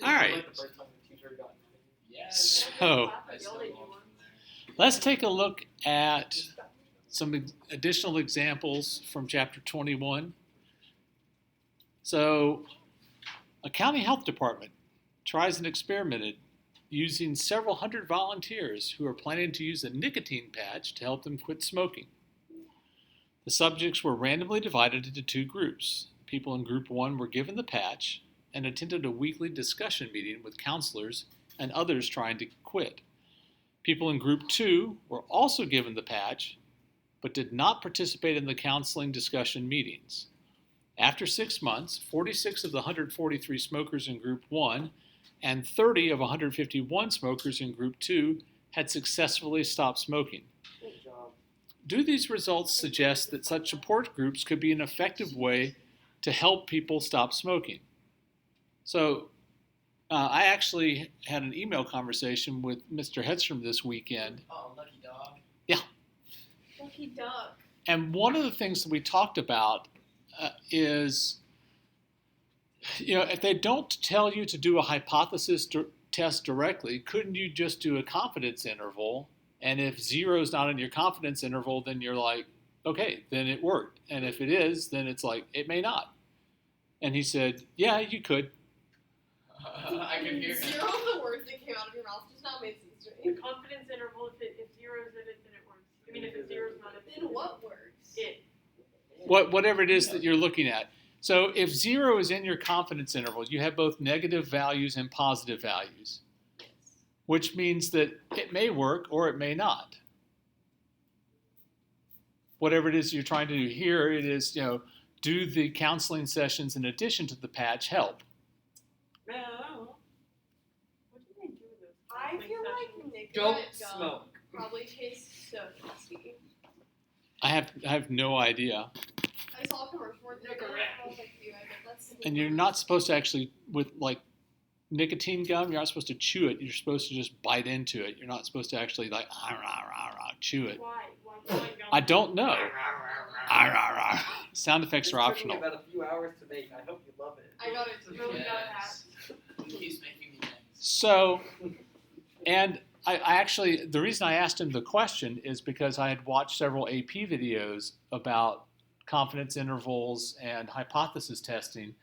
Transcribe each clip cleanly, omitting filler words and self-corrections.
All right. So let's take a look at some additional examples from Chapter 21. So a county health department tries an experiment using several hundred volunteers who are planning to use a nicotine patch to help them quit smoking. The subjects were randomly divided into two groups. People in Group 1 were given the patch and attended a weekly discussion meeting with counselors and others trying to quit. People in Group 2 were also given the patch, but did not participate in the counseling discussion meetings. After 6 months, 46 of the 143 smokers in Group 1 and 30 of 151 smokers in Group 2 had successfully stopped smoking. Good job. Do these results suggest that such support groups could be an effective way to help people stop smoking? So, I actually had an email conversation with Mr. Hedstrom this weekend. Oh, lucky dog. Yeah. Lucky dog. And one of the things that we talked about is, if they don't tell you to do a hypothesis test directly, couldn't you just do a confidence interval? And if 0 is not in your confidence interval, then you're like, okay, then it worked. And if it is, then it's like, it may not. And he said, yeah, you could. I can hear him. 0 of the words that came out of your mouth does not make sense to The me. confidence interval, if 0 is in it, then it works. I mean, if it's 0 is not in it. Then what words? It. Whatever it is that you're looking at. So if 0 is in your confidence interval, you have both negative values and positive values, which means that it may work or it may not. Whatever it is you're trying to do here, it is, do the counseling sessions in addition to the patch help? No. What do they do with those? I feel like nicotine Don't gum smoke. probably tastes so nasty. I have no idea. I saw a commercial for it the other day, and I was like, dude, I bet that's... And you're not supposed to actually, with like nicotine gum, you're not supposed to chew it. You're supposed to just bite into it. You're not supposed to actually like chew it. Why? Why I don't know. Sound effects are It's took me optional. about a few hours to make. I hope you love it. I got it. Really got Yes. He keeps making me things. So, and I actually, the reason I asked him the question is because I had watched several AP videos about confidence intervals and hypothesis testing.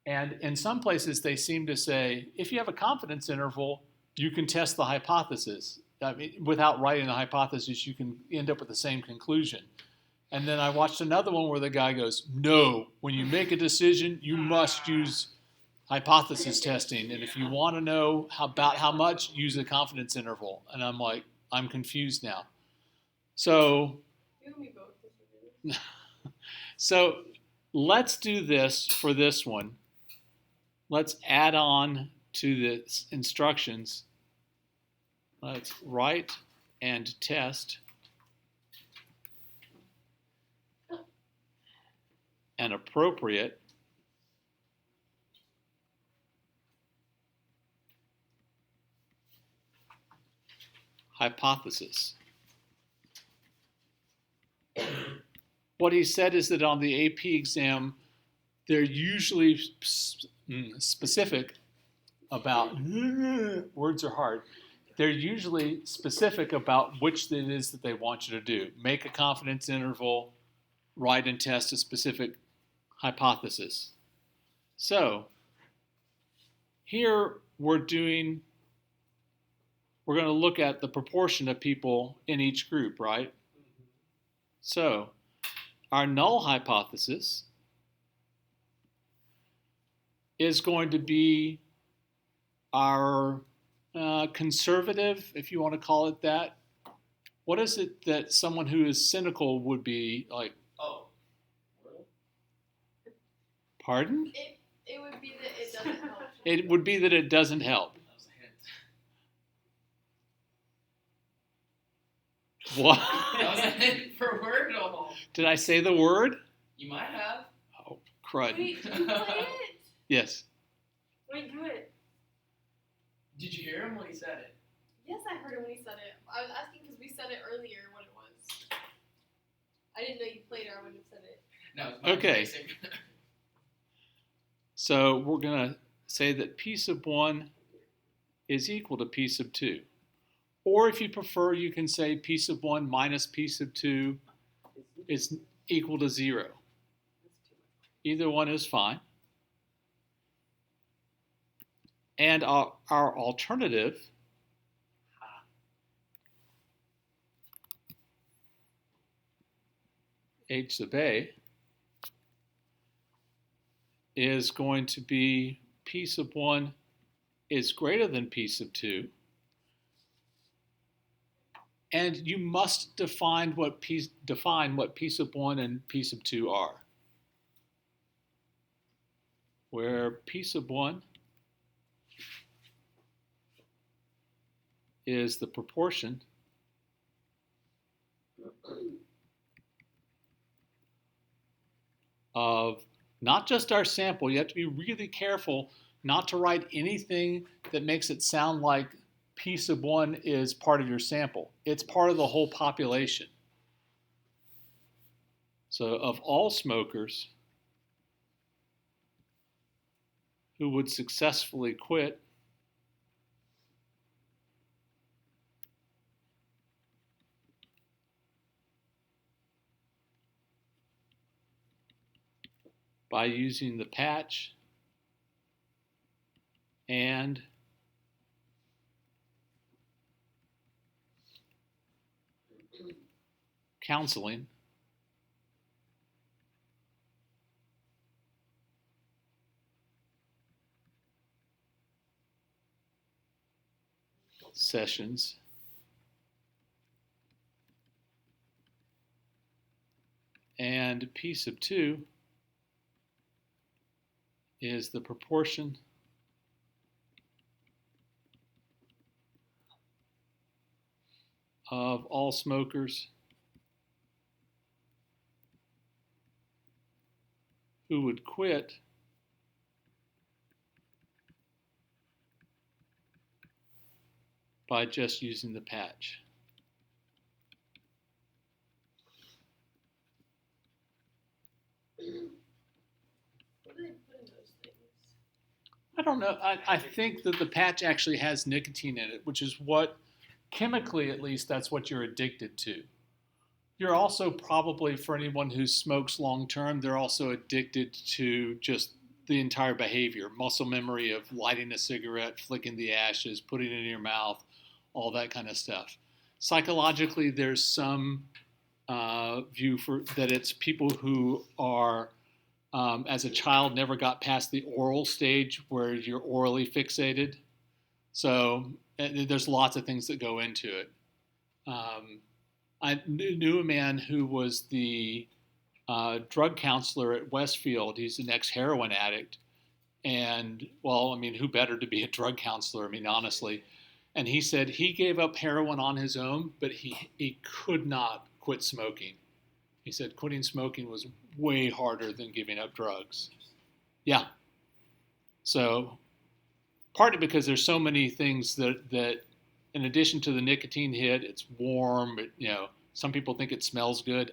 And in some places, they seem to say, if you have a confidence interval, you can test the hypothesis. I mean, without writing the hypothesis, you can end up with the same conclusion. And then I watched another one where the guy goes, no, when you make a decision, you must use hypothesis testing. And if you want to know about how much, use a confidence interval. And I'm like, I'm confused now. So, You and me both. This so let's do this for this one. Let's add on to the instructions. Let's write and test an appropriate hypothesis. What he said is that on the AP exam, they're usually specific about, words are hard, they're usually specific about which it is that they want you to do. Make a confidence interval, write and test a specific hypothesis. So, here we're going to look at the proportion of people in each group, right? So, our null hypothesis is going to be our conservative, if you want to call it that. What is it that someone who is cynical would be like? Oh. Pardon? It would be that it doesn't help. It would be that it doesn't help. That was a hint. What? That was a hint for Wordle. Did I say the word? You might have. Oh, crud. Wait, did you play it? Yes. Wait, do it. Did you hear him when he said it? Yes, I heard him when he said it. I was asking because we said it earlier what it was. I didn't know you played or I wouldn't have said it. No, it's not Okay. basic. So we're going to say that P sub 1 is equal to P sub 2. Or if you prefer, you can say P sub 1 minus P sub 2 is equal to 0. Either one is fine. And our alternative H sub A is going to be P sub 1 is greater than P sub 2. And you must define what P sub 1 and P sub 2 are. Where P sub 1 is the proportion of not just our sample. You have to be really careful not to write anything that makes it sound like P sub 1 is part of your sample. It's part of the whole population. So of all smokers who would successfully quit, by using the patch and counseling, sessions, and P sub 2 is the proportion of all smokers who would quit by just using the patch. What do they put in those things? I don't know. I think that the patch actually has nicotine in it, which is what, chemically at least, that's what you're addicted to. You're also probably, for anyone who smokes long term, they're also addicted to just the entire behavior, muscle memory of lighting a cigarette, flicking the ashes, putting it in your mouth, all that kind of stuff. Psychologically, there's some view for that it's people who are, as a child, never got past the oral stage where you're orally fixated. So there's lots of things that go into it. I knew a man who was the drug counselor at Westfield. He's an ex-heroin addict. And, well, I mean, who better to be a drug counselor? I mean, honestly. And he said he gave up heroin on his own, but he could not quit smoking. He said quitting smoking was way harder than giving up drugs. Yeah. So partly because there's so many things that in addition to the nicotine hit, it's warm. Some people think it smells good.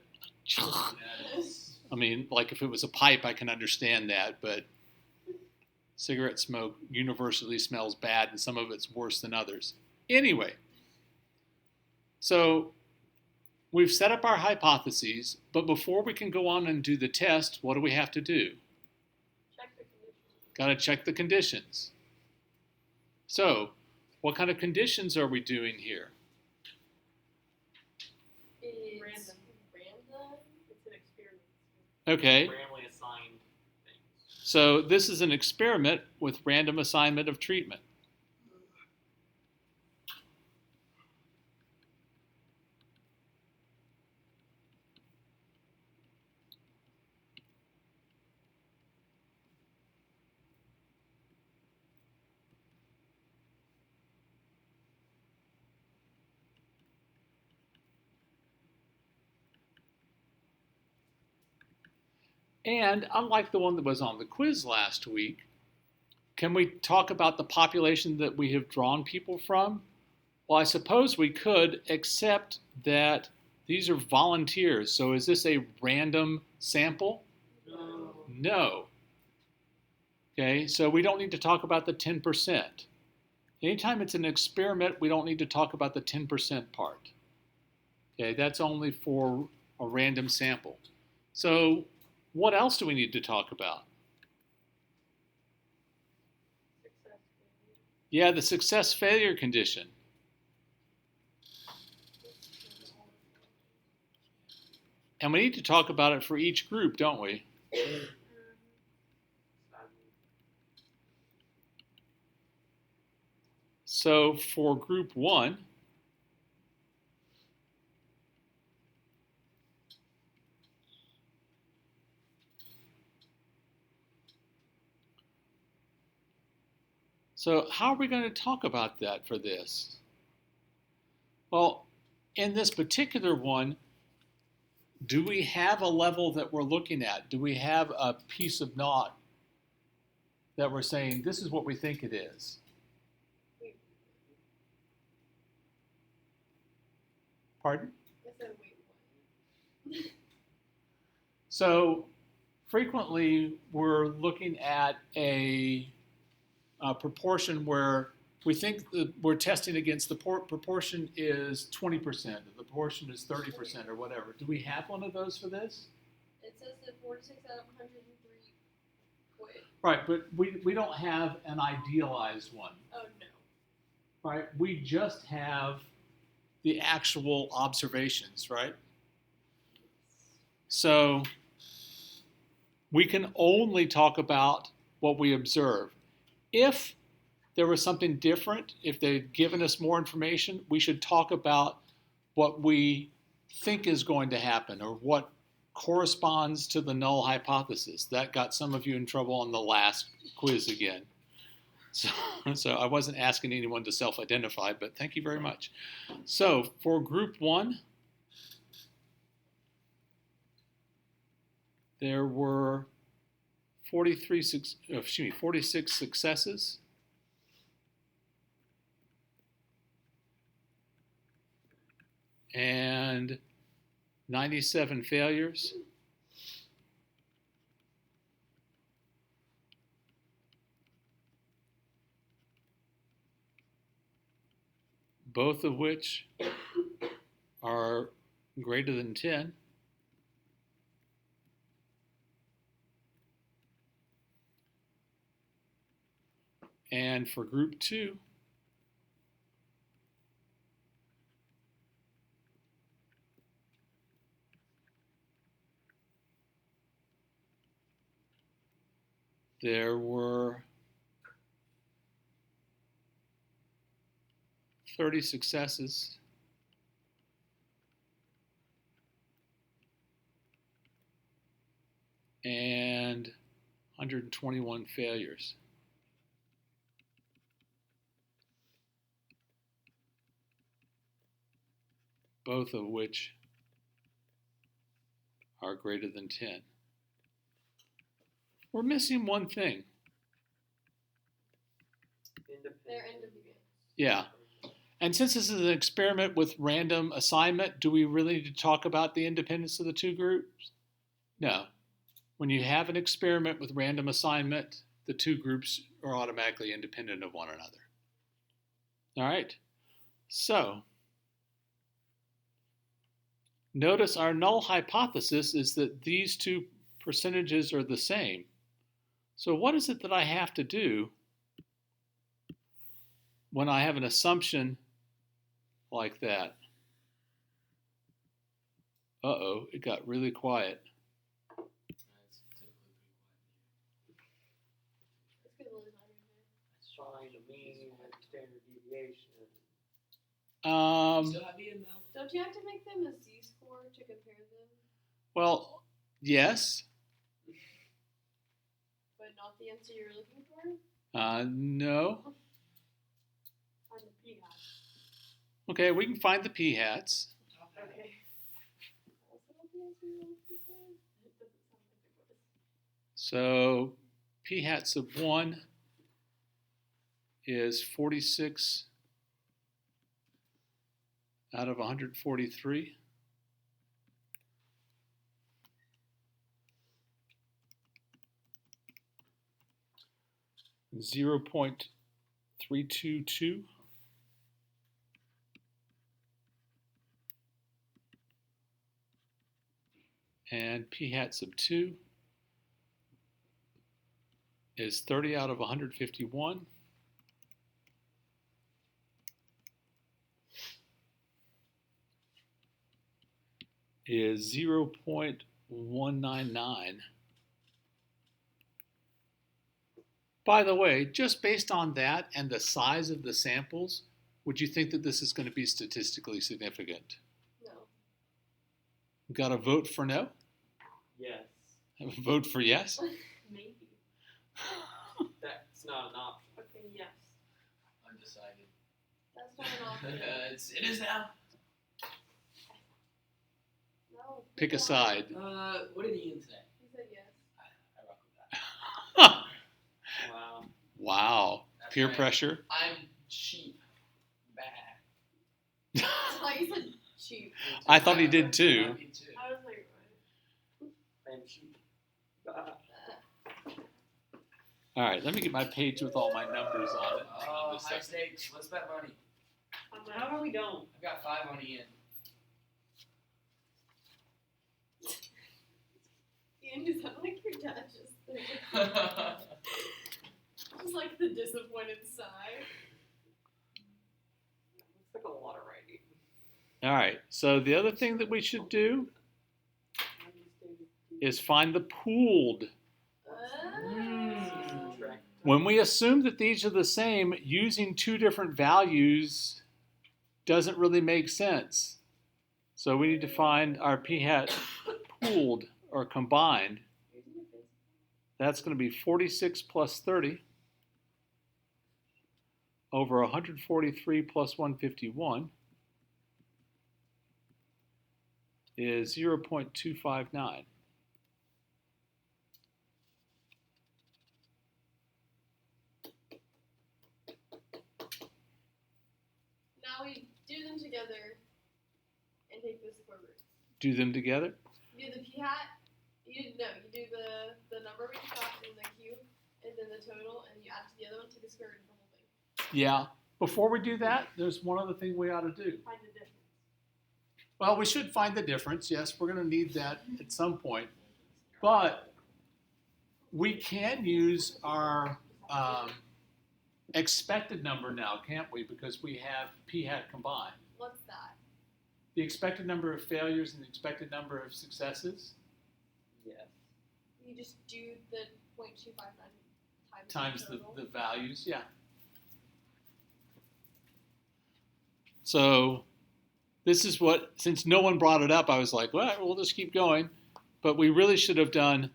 I mean, like if it was a pipe, I can understand that, but cigarette smoke universally smells bad, and some of it's worse than others. Anyway, so we've set up our hypotheses, but before we can go on and do the test, what do we have to do? Check the conditions. Got to check the conditions. So, what kind of conditions are we doing here? It's Random. Random. It's an experiment. Okay, Randomly assigned things. so this is an experiment with random assignment of treatment. And unlike the one that was on the quiz last week, can we talk about the population that we have drawn people from? Well, I suppose we could, except that these are volunteers. So is this a random sample? No. No. Okay, so we don't need to talk about the 10%. Anytime it's an experiment, we don't need to talk about the 10% part. Okay, that's only for a random sample. So what else do we need to talk about? Success failure. Yeah, the success failure condition. And we need to talk about it for each group, don't we? So for group 1, so how are we going to talk about that for this? Well, in this particular one, do we have a level that we're looking at? Do we have a piece of knot that we're saying, this is what we think it is? Pardon? I said wait one. So frequently we're looking at a proportion where we think that we're testing against the proportion is 20%, the proportion is 30% or whatever. Do we have one of those for this? It says that 46 out of 103 quit. Right, but we don't have an idealized one, Oh no. right? We just have the actual observations, right? So we can only talk about what we observe. If there was something different, if they'd given us more information, we should talk about what we think is going to happen or what corresponds to the null hypothesis. That got some of you in trouble on the last quiz again. So I wasn't asking anyone to self-identify, but thank you very much. So for group 1, there were 46 successes and 97 failures. Both of which are greater than 10. And for group 2, there were 30 successes and 121 failures. Both of which are greater than 10. We're missing one thing. They're independent. Yeah. And since this is an experiment with random assignment, do we really need to talk about the independence of the two groups? No. When you have an experiment with random assignment, the two groups are automatically independent of one another. All right. So notice our null hypothesis is that these two percentages are the same. So what is it that I have to do when I have an assumption like that? Uh-oh, it got really quiet. Let's get a little louder here. Find the mean and standard deviation. Still have EML? Don't you have to make them a z-score to compare them, Well, yes. but not the answer you're looking for? No. Find the p-hat. Okay, we can find the p-hats. Okay. Also not the answer you're looking for? It doesn't sound like it was. So p-hats of 1 is 46 out of 143. 0.322. And p hat sub 2 is 30 out of 151. Is 0.199. By the way, just based on that and the size of the samples, would you think that this is going to be statistically significant? No. Got a vote for no? Yes. Have a vote for yes? Maybe. That's not an option. Okay, yes. Undecided. That's not an option. It is now. No. Pick a side. What did Ian say? He said yes. I rock with that. Wow. Wow. That's Peer right. pressure. I'm cheap. Bad. I thought you said cheap. I thought he did too. Me too. I was like, I'm cheap. All right, let me get my page with all my numbers on it. Hang on Oh, just a high second. stakes. Let's bet money. How about we don't? I've got 5 on Ian. Ian, you sound like your dad just just like the disappointed sigh. It's like a lot of writing. All right, so the other thing that we should do is find the pooled. When we assume that these are the same, using two different values doesn't really make sense. So we need to find our p hat pooled or combined. That's going to be 46 plus 30 over 143 plus 151 is 0.259. Now we do them together and take the square root. Do them together? You do the p hat. You do the number we just got and the cube, and then the total, and you add to the other one, take the square root of the whole thing. Yeah. Before we do that, there's one other thing we ought to do. Find the difference. Well, we should find the difference. Yes, we're going to need that at some point. But we can use our expected number now, can't we? Because we have p hat combined. What's that? The expected number of failures and the expected number of successes Yes. You just do the 0.259 times the total. the values. Yeah. So this is what, since no one brought it up, I was like, well, we'll just keep going. But we really should have done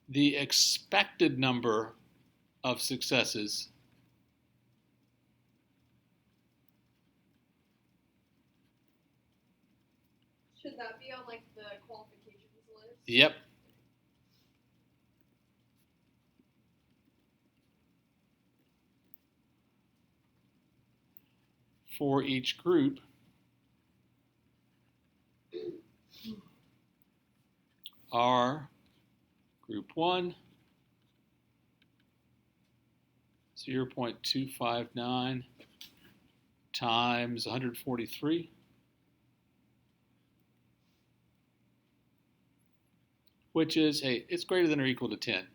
the expected number of successes Should that be on like the qualifications list? Yep. For each group. Are group 1 0.259 times 143, which is, hey, it's greater than or equal to 10.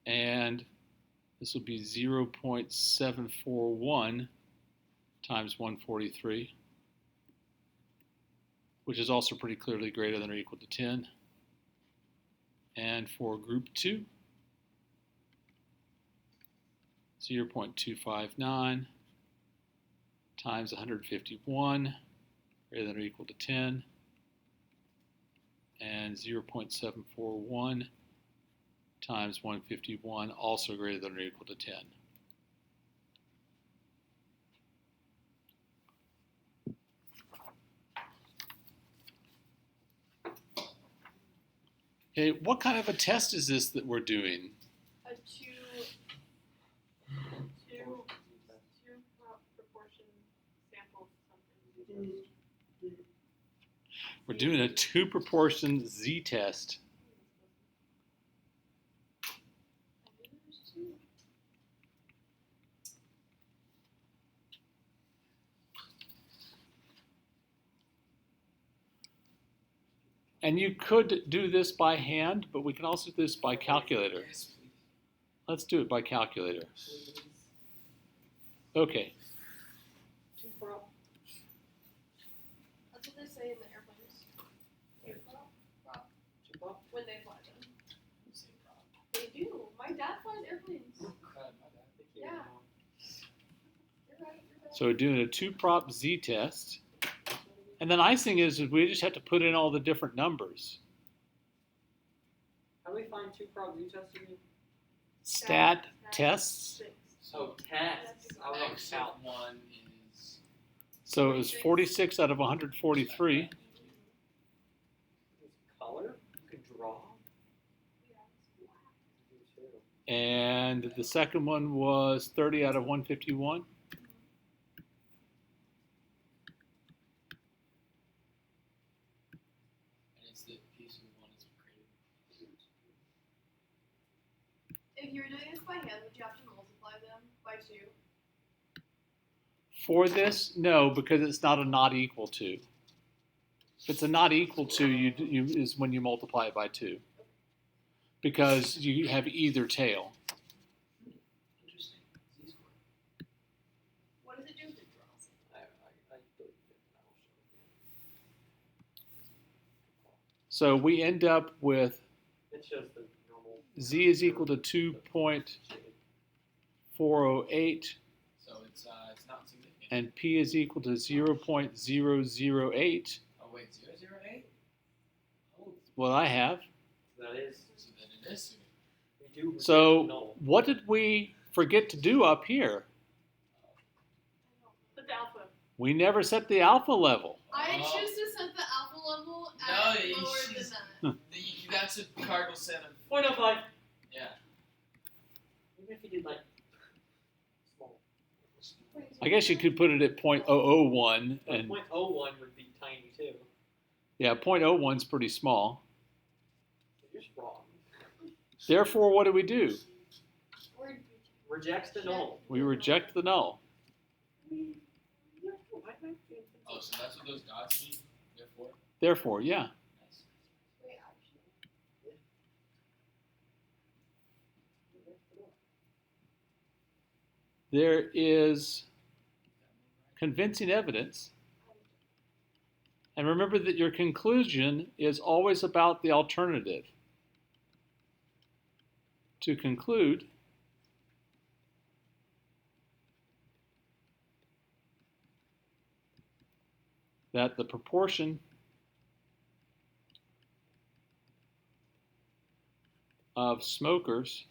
And this will be 0.741 times 143, which is also pretty clearly greater than or equal to 10. And for group 2, 0.259 times 151, greater than or equal to 10. And 0.741 times 151, also greater than or equal to 10. Okay, what kind of a test is this that we're doing? A two proportion sample something. We're doing a two-proportion z-test. And you could do this by hand, but we can also do this by calculator. Yes, please. Let's do it by calculator. Please. Okay. Two prop. That's what they say in the airplanes. Two prop. When they fly them. Say prop. They do. My dad flies airplanes. My bad. Yeah. You're right. So we're doing a 2-prop z-test. And the nice thing is we just have to put in all the different numbers. How do we find two prop z tests again? Stat tests. Oh, tests. I was on X count. of 1 is. So it was 46 out of 143. Color? You can draw? And the second one was 30 out of 151. And it's the piece of 1 is created. If you were doing this by hand, would you have to multiply them by 2? For this, no, because it's not a not equal to. If it's a not equal to, you is when you multiply it by 2. Because you have either tail. Interesting. Z-squared. What does it do if it draws? I believe it. I will show So we end up with it. It shows the normal. z is equal to 2.408 So it's not significant. and p is equal to 0.008. Oh wait, 008? Oh, What I have. That is. so then it is significant. We do. reject So null. what did we forget to do up here? Put the alpha. We never set the alpha level. I Oh. choose to set the alpha level No, at you lower than choose- that. That's a cardinal set of. 0.05. Yeah. Even if you did like small. I guess you could put it at 0.001 But and 0.01 would be tiny too. yeah, 0.01 is pretty small. You're just wrong. Therefore, what do we do? Or Rejects the null. We reject the null. Oh, so that's what those dots mean? Therefore? Therefore, yeah. Nice. Wait, actually. There is convincing evidence. And remember that your conclusion is always about the alternative. To conclude, that the proportion of smokers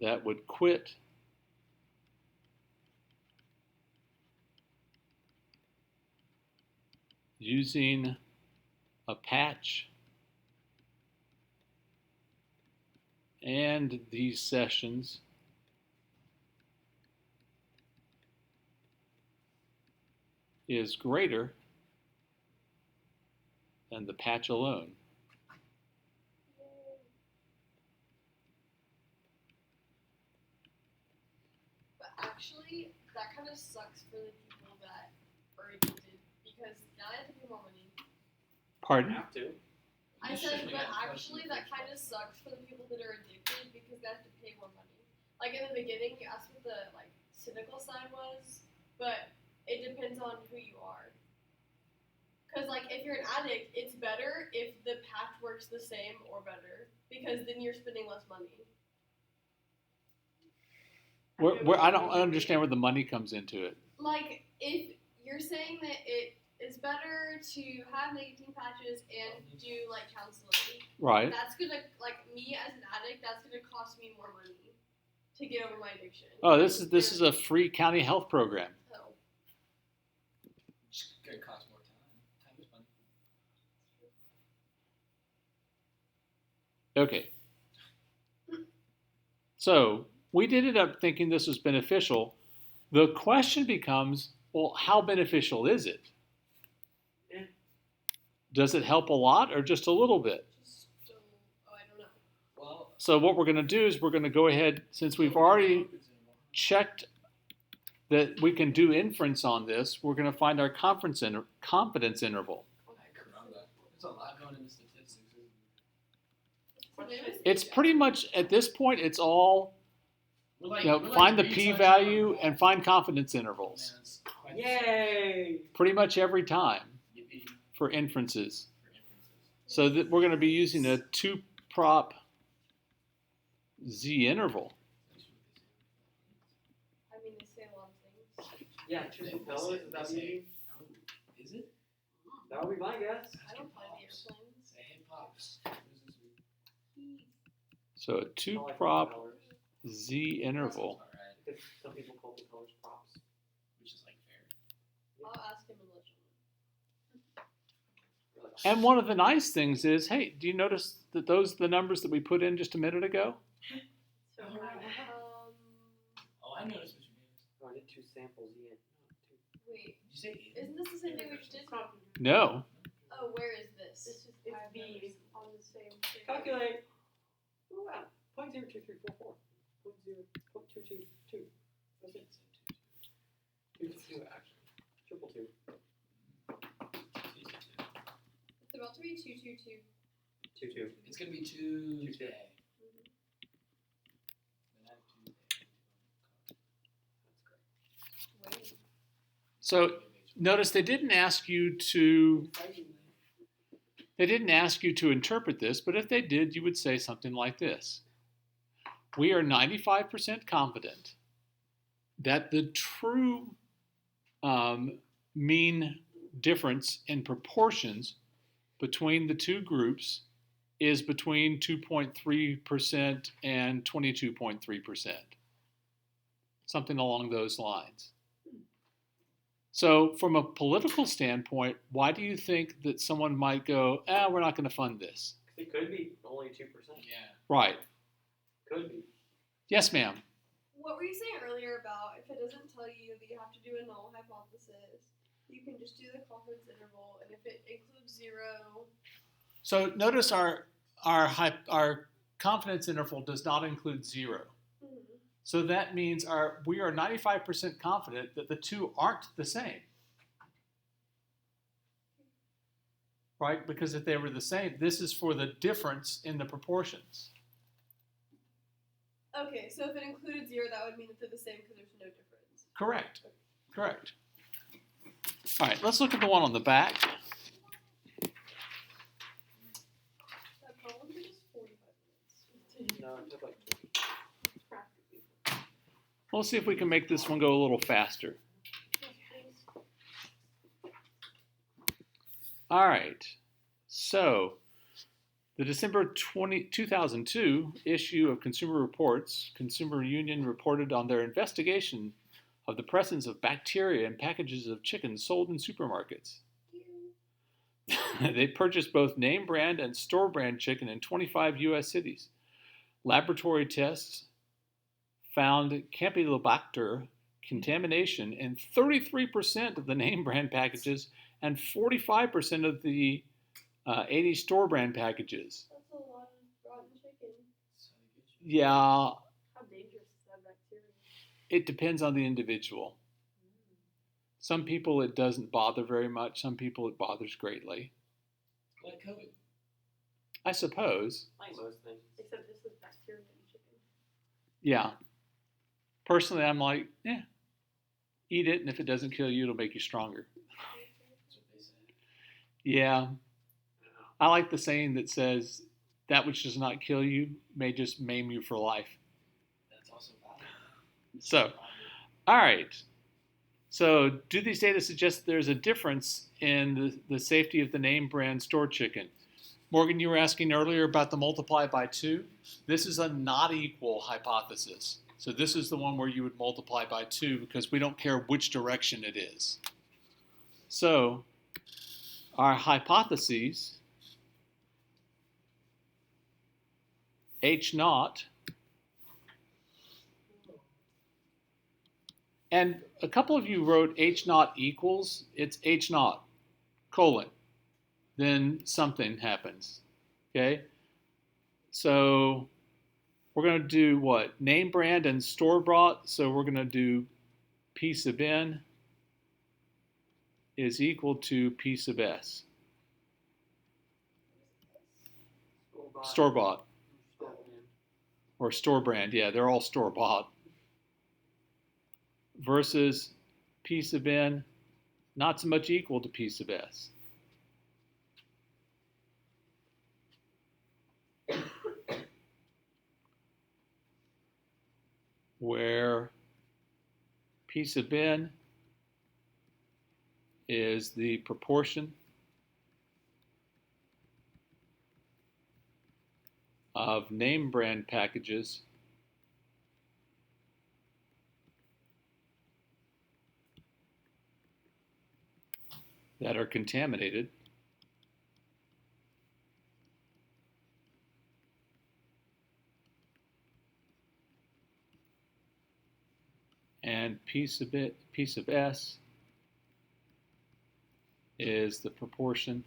that would quit using a patch and these sessions is greater than the patch alone. But actually, that kind of sucks for the people that are addicted because now they have to pay more money. Pardon? Have to. I You said, should but have a actually, question that for kind of sucks for the people that are addicted because they have to pay more money. Like in the beginning, you asked what the cynical side was, but it depends on who you are. Because if you're an addict, it's better if the patch works the same or better because then you're spending less money. I don't understand where the money comes into it. If you're saying that it is better to have nicotine patches and do counseling, Right. that's gonna me as an addict, that's gonna cost me more money to get over my addiction. Oh, this is a free county health program. So, It's gonna cost more time. Time is money. Okay. So we did end up thinking this was beneficial. The question becomes, well, how beneficial is it? Yeah. Does it help a lot or just a little bit? I don't know. Well, So what we're going to do is we're going to go ahead, since we've already checked that we can do inference on this, we're going to find our confidence interval. There's a lot going into statistics. So maybe It's pretty much, at this point, it's all, We're like, find the p-value and find confidence intervals. Yay! Pretty much every time for inferences. So that we're going to be using a 2-prop z interval. I mean, they say a lot of things. Yeah, two propellers, is that what you mean? Is it? That would be my guess. I don't fly the airplanes. Say, hey, Pops. So a I like 2-prop propellers, z interval. Alright, because some people call propellers props. which is like fair. I'll ask him and let you know. And one of the nice things is, hey, do you notice that those are the numbers that we put in just a minute ago? So, Oh, I noticed what you mean. Oh, I did 2 samples yet. wait, Did you say isn't this the same thing we just did? No. Oh, where is this? This is I've B never- on the same thing. Calculate. Oh wow. 0.02344. 0.2222. That's it. 2 actually. Triple 2. It's about to be 222. 2. It's gonna be Tuesday. Tuesday. Then I have Wait. So notice they didn't ask you to interpret this, but if they did, you would say something like this. We are 95% confident that the true mean difference in proportions between the two groups is between 2.3% and 22.3%. Something along those lines. So from a political standpoint, why do you think that someone might go, we're not going to fund this? It could be only 2%. Yeah. Right. Could be. Yes, ma'am. What were you saying earlier about if it doesn't tell you that you have to do a null hypothesis, you can just do the confidence interval, and if it includes 0, So notice our confidence interval does not include 0. So that means we are 95% confident that the two aren't the same. Right? Because if they were the same, this is for the difference in the proportions. okay, so if it included 0, that would mean that they're the same because there's no difference. Correct. Correct. All right, let's look at the one on the back. That probably took us 45 minutes. No, it took like 20. Practically. We'll see if we can make this one go a little faster. All right. So, the December 2002 issue of Consumer Reports, Consumer Union reported on their investigation of the presence of bacteria in packages of chicken sold in supermarkets. They purchased both name brand and store brand chicken in 25 U.S. cities. Laboratory tests found Campylobacter contamination in 33% of the name brand packages and 45% of the 80 store brand packages. That's a lot of rotten chicken. Yeah, How dangerous is that bacteria? it depends on the individual. Some people it doesn't bother very much. Some people it bothers greatly. Like COVID. I suppose. Like most things. Except this is bacteria in chicken. Yeah. Personally, I'm like, eat it, and if it doesn't kill you, it'll make you stronger. That's what they said. Yeah. I like the saying that says, that which does not kill you may just maim you for life. That's also valid. So, all right. So, do these data suggest there's a difference in the safety of the name brand store chicken? Morgan, you were asking earlier about the multiply by 2. This is a not equal hypothesis. So this is the one where you would multiply by 2 because we don't care which direction it is. So our hypotheses, H naught, and a couple of you wrote H naught equals, it's H naught, colon, then something happens, okay? So we're going to do what? Name brand and store bought, so we're going to do P sub n is equal to P sub s. Store-bought. Store-bought Store-brand. or store brand, yeah, they're all store-bought. Versus P sub n not so much equal to P sub s. Where P sub n is the proportion of name brand packages that are contaminated and P sub s is the proportion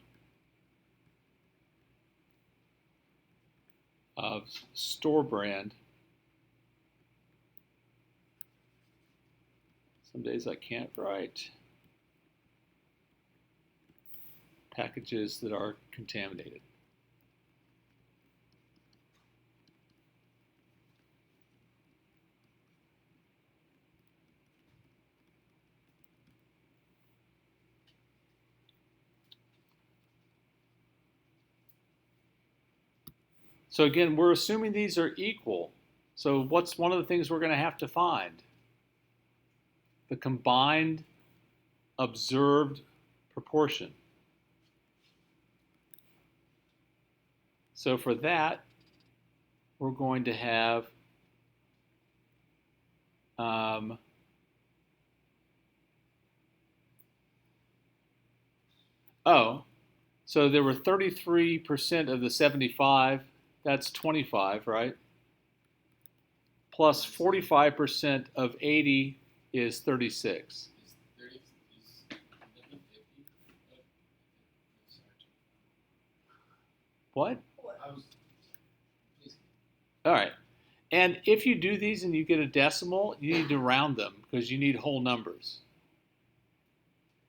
of store brand. Some days I can't write. Packages that are contaminated. So again, we're assuming these are equal. So what's one of the things we're going to have to find? The combined observed proportion. So for that, we're going to have so there were 33% of the 75, that's 25, right? Plus 45% of 80 is 36. What? All right. And if you do these and you get a decimal, you need to round them because you need whole numbers.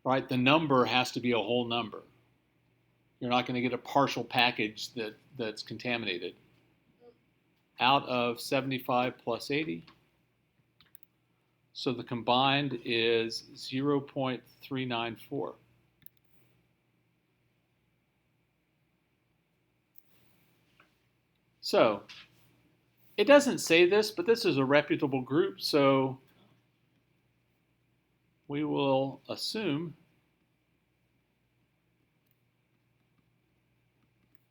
Right? The number has to be a whole number. You're not going to get a partial package that's contaminated. Out of 75 plus 80. So the combined is 0.394. So it doesn't say this, but this is a reputable group, so we will assume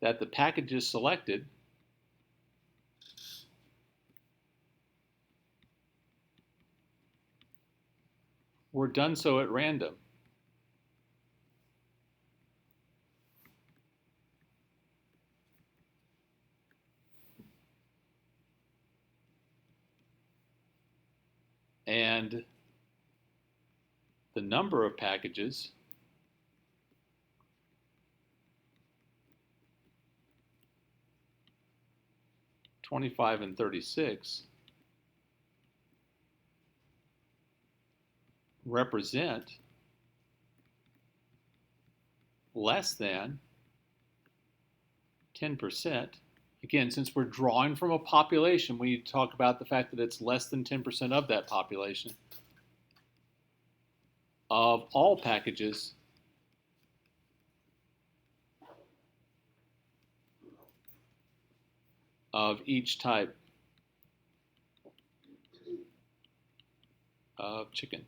that the packages selected were done so at random. And the number of packages (25 and 36) represent less than 10%. Again, since we're drawing from a population, we need to talk about the fact that it's less than 10% of that population of all packages of each type of chicken.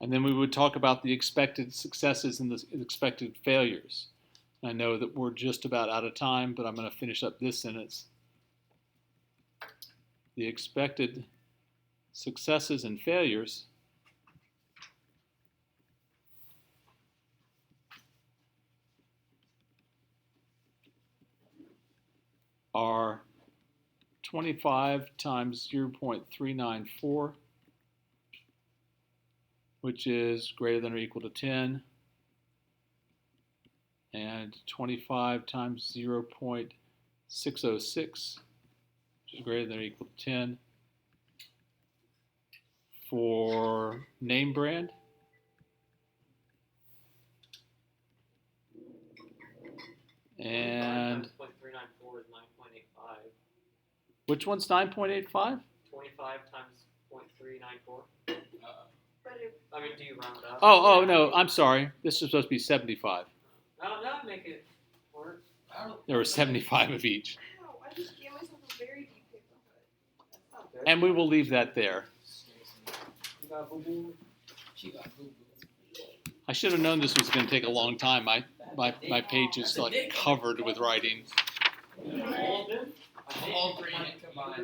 And then we would talk about the expected successes and the expected failures. I know that we're just about out of time, but I'm going to finish up this sentence. The expected successes and failures are 25 times 0.394, which is greater than or equal to 10, and 25 times 0.606, which greater than or equal to 10. For name brand, and 0.394 is 9.85. which one's 9.85? 25 times 0.394. But if I mean, do you round up? Oh, no, I'm sorry. This is supposed to be 75. No, that would make it work. There were 75 of each. wow, I just gave myself a very deep paper cut. That's not good. And we will leave that there. You got boo-boo. She got boo boo. I should have known this was going to take a long time. My page is like covered with writing. All of them? All three combined.